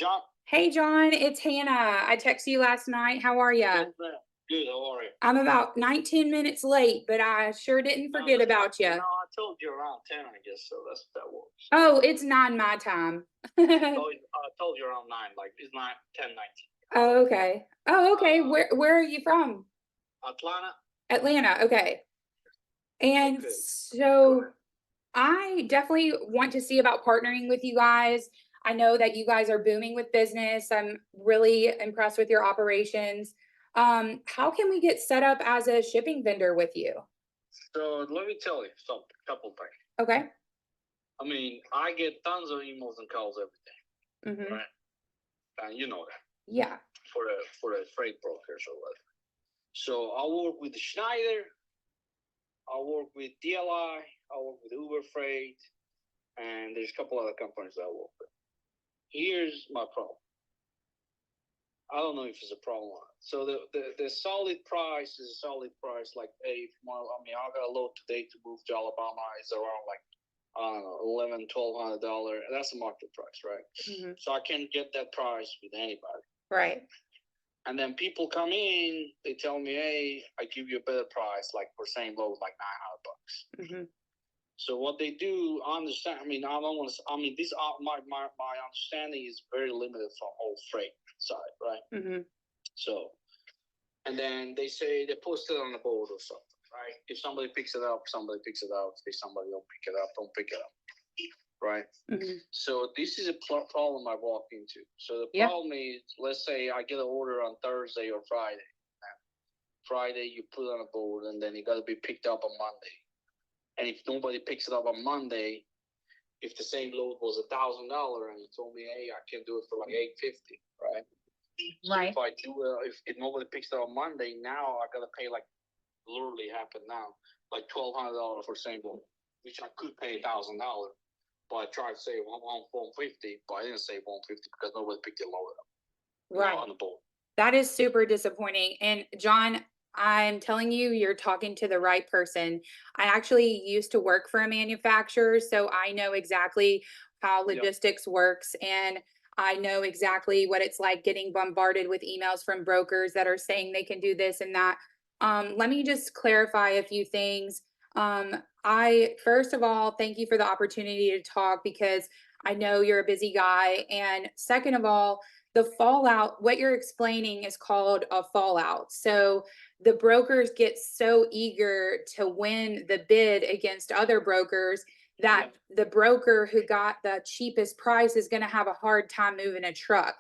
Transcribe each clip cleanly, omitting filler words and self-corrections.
John. Hey John, it's Hannah. I texted you last night. How are ya? Yes, ma'am. Good. How are you? I'm about 19 minutes late, but I sure didn't No, forget that's fine. about you. I told you around 10, I guess, so that works. Oh, it's 9 my time. I told you around 9, like it's 9, 10, 19. Oh, okay. Oh, okay. Uh, Where are you from? Atlanta. Atlanta. Okay. And Okay. Go so ahead. I definitely want to see about partnering with you guys. I know that you guys are booming with business. I'm really impressed with your operations. How can we get set up as a shipping vendor with you? So let me tell you something, couple things. Okay. I mean, I get tons of emails and calls every day, Mm-hmm. right? And you know that Yeah. for the freight brokers or whatever. So I work with Schneider. I work with DLI. I work with Uber Freight, and there's a couple other companies that I work with. Here's my problem. I don't know if it's a problem or not. So the solid price is a solid price. Like, hey, I got a load today to move to Alabama. It's around like, I don't know, $1,100-$1,200. That's the market price, right? Mm-hmm. So I can't get that price with anybody. Right. And then people come in, they tell me, hey, I give you a better price, like for same load, like $900. Mm-hmm. So what they do, I understand. I mean, I don't want to. I mean, this my understanding is very limited from whole freight side, right? Mm-hmm. So, and then they say they post it on the board or something, right? If somebody picks it up, somebody picks it up. If somebody don't pick it up, don't pick it up, right? Mm-hmm. So this is a problem I walk into. So the Yeah. problem is, let's say I get an order on Thursday or Friday. Friday you put it on a board, and then it got to be picked up on Monday. And if nobody picks it up on Monday, if the same load was $1,000 and you told me, hey, I can do it for like $850, right? Right. So if nobody picks it up on Monday, now I gotta pay like literally happened now, like $1,200 for the same load, which I could pay $1,000, but I tried to say 150, but I didn't say 150 because nobody picked the load up Right. on the board. That is super disappointing. And John, I'm telling you, you're talking to the right person. I actually used to work for a manufacturer, so I know exactly how Yep. logistics works. And I know exactly what it's like getting bombarded with emails from brokers that are saying they can do this and that. Let me just clarify a few things. I, first of all, thank you for the opportunity to talk because I know you're a busy guy. And second of all, the fallout, what you're explaining is called a fallout. So the brokers get so eager to win the bid against other brokers that the broker who got the cheapest price is going to have a hard time moving a truck.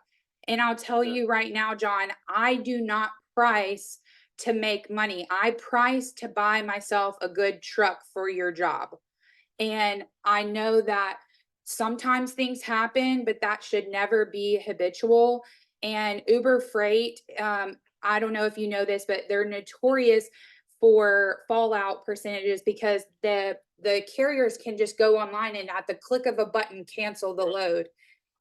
And I'll tell Yeah. you right now, John, I do not price to make money. I price to buy myself a good truck for your job. And I know that sometimes things happen, but that should never be habitual. And Uber Freight, I don't know if you know this, but they're notorious for fallout percentages because the carriers can just go online and at the click of a button cancel the load.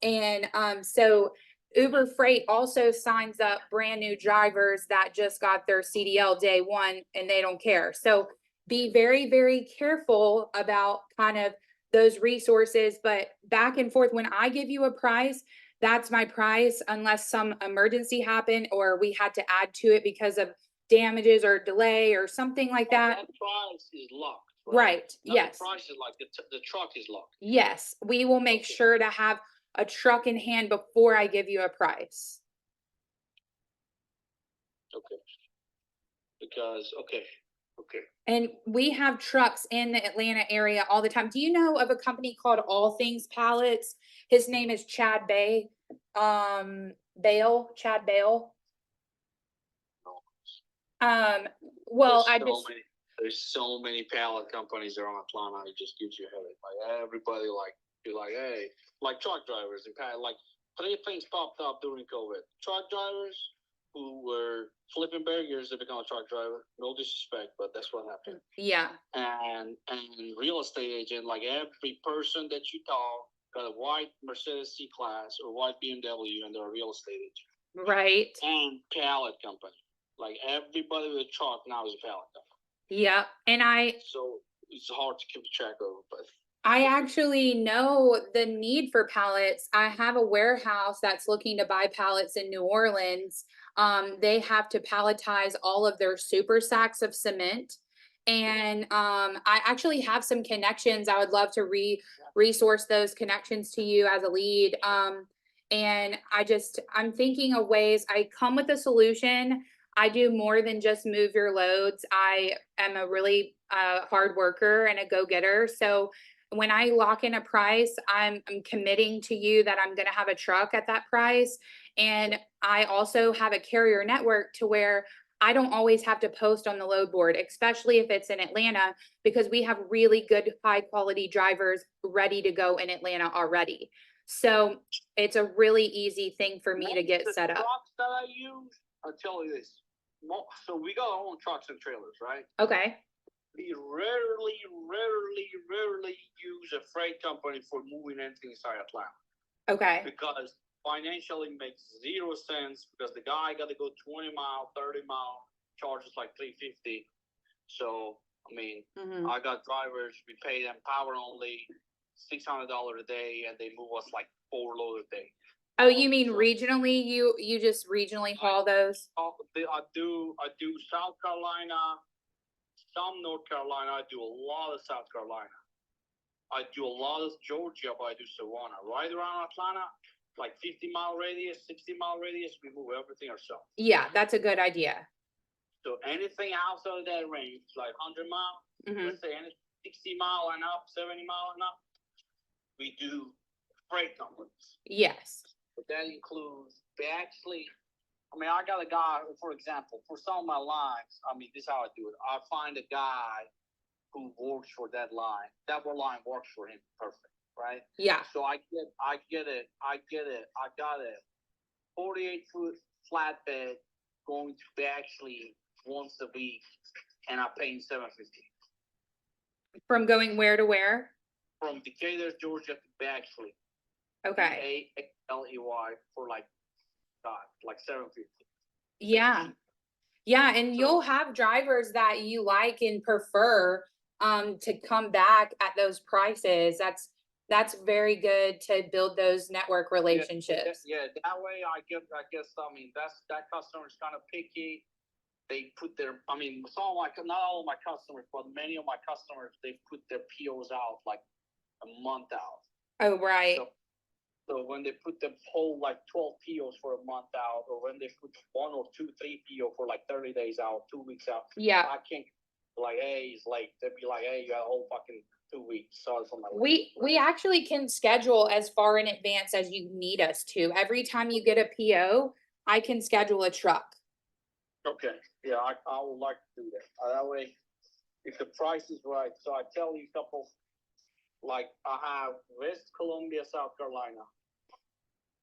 And so Uber Freight also signs up brand new drivers that just got their CDL day one and they don't care. So be very, very careful about kind of those resources. But back and forth, when I give you a price, that's my price, unless some emergency happened or we had to add to it because of damages or delay or something like that. That price is locked, right? Right. Now Yes. the price is like the truck is locked. Yes. We will make Okay. sure to have a truck in hand before I give you a price. Okay. Because okay. And we have trucks in the Atlanta area all the time. Do you know of a company called All Things Pallets? His name is Chad Bay. Chad Bale. No. Um, well, I just There's so many pallet companies around Atlanta. It just gives you a headache. Like everybody, like you're like, hey, like truck drivers and like 3 things popped up during COVID. Truck drivers who were flipping burgers to become a truck driver. No disrespect, but that's what happened. yeah. And real estate agent, like every person that you talk got a white Mercedes C Class or white BMW, and they're a real estate agent. Right. And pallet company. Like everybody with a truck now is a pallet company. Yeah. And So it's hard to keep track of, but I actually know the need for pallets. I have a warehouse that's looking to buy pallets in New Orleans. They have to palletize all of their super sacks of cement. And I actually have some connections. I would love to resource those connections to you as a lead. And I'm thinking of ways. I come with a solution. I do more than just move your loads. I am a really hard worker and a go-getter. So when I lock in a price, I'm committing to you that I'm going to have a truck at that price. And I also have a carrier network to where I don't always have to post on the load board, especially if it's in Atlanta, because we have really good, high quality drivers ready to go in Atlanta already. So it's a really easy thing for me to get The set up. trucks that I use, I'll tell you this. So we got our own trucks and trailers, right? Okay. We rarely use a freight company for moving anything inside Atlanta Okay. because financially makes 0 sense because the guy got to go 20 mile, 30 mile, charges like $350. So I mean, Mhm. I got drivers. We pay them power only, $600 a day, and they move us like 4 loads a day. Oh, you mean So- regionally? You just regionally haul those? I do South Carolina, some North Carolina. I do a lot of South Carolina. I do a lot of Georgia, but I do Savannah. Right around Atlanta, like 50-mile radius, 60-mile radius, we move everything ourselves. Yeah, that's a good idea. So anything outside of that range, like 100 mile, Mhm. let's say any 60 mile and up, 70 mile and up, we do freight companies. Yes. But that includes, I got a guy, for example, for some of my lines, this is how I do it. I find a guy who works for that line. That line works for him perfect, right? Yeah. So I got a 48-foot flatbed going to Baxley once a week, and I'm paying $750 From going where to where? from Decatur, Georgia to Baxley. Okay. Baxley for like $750. Yeah. Yeah, and So- you'll have drivers that you like and prefer to come back at those prices. That's very good to build those network relationships. Yeah, that way I guess that customer is kind of picky. They put their not all of my customers, but many of my customers, they put their POs out like a month out. Oh, right. So when they put the whole like 12 POs for a month out, or when they put 1 or 2, 3 PO for like 30 days out, 2 weeks out, Yeah. I can't like, hey, it's late. They'd be like, hey, you got a whole fucking 2 weeks. Sorry for my We actually can schedule as far in advance as you need us to. Every time you get a PO, I can schedule a truck. Okay, yeah, I would like to do that. That way, if the price is right, so I tell you a couple, like I have West Columbia, South Carolina,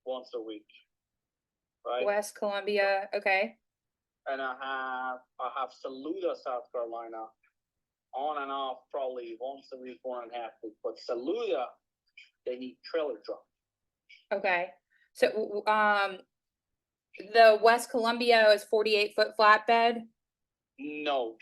once a week, right? West Columbia, okay. And I have Saluda, South Carolina, on and off probably once a week, 1.5 weeks. But Saluda, they need trailer truck. Okay. So the West Columbia is 48-foot flatbed. No,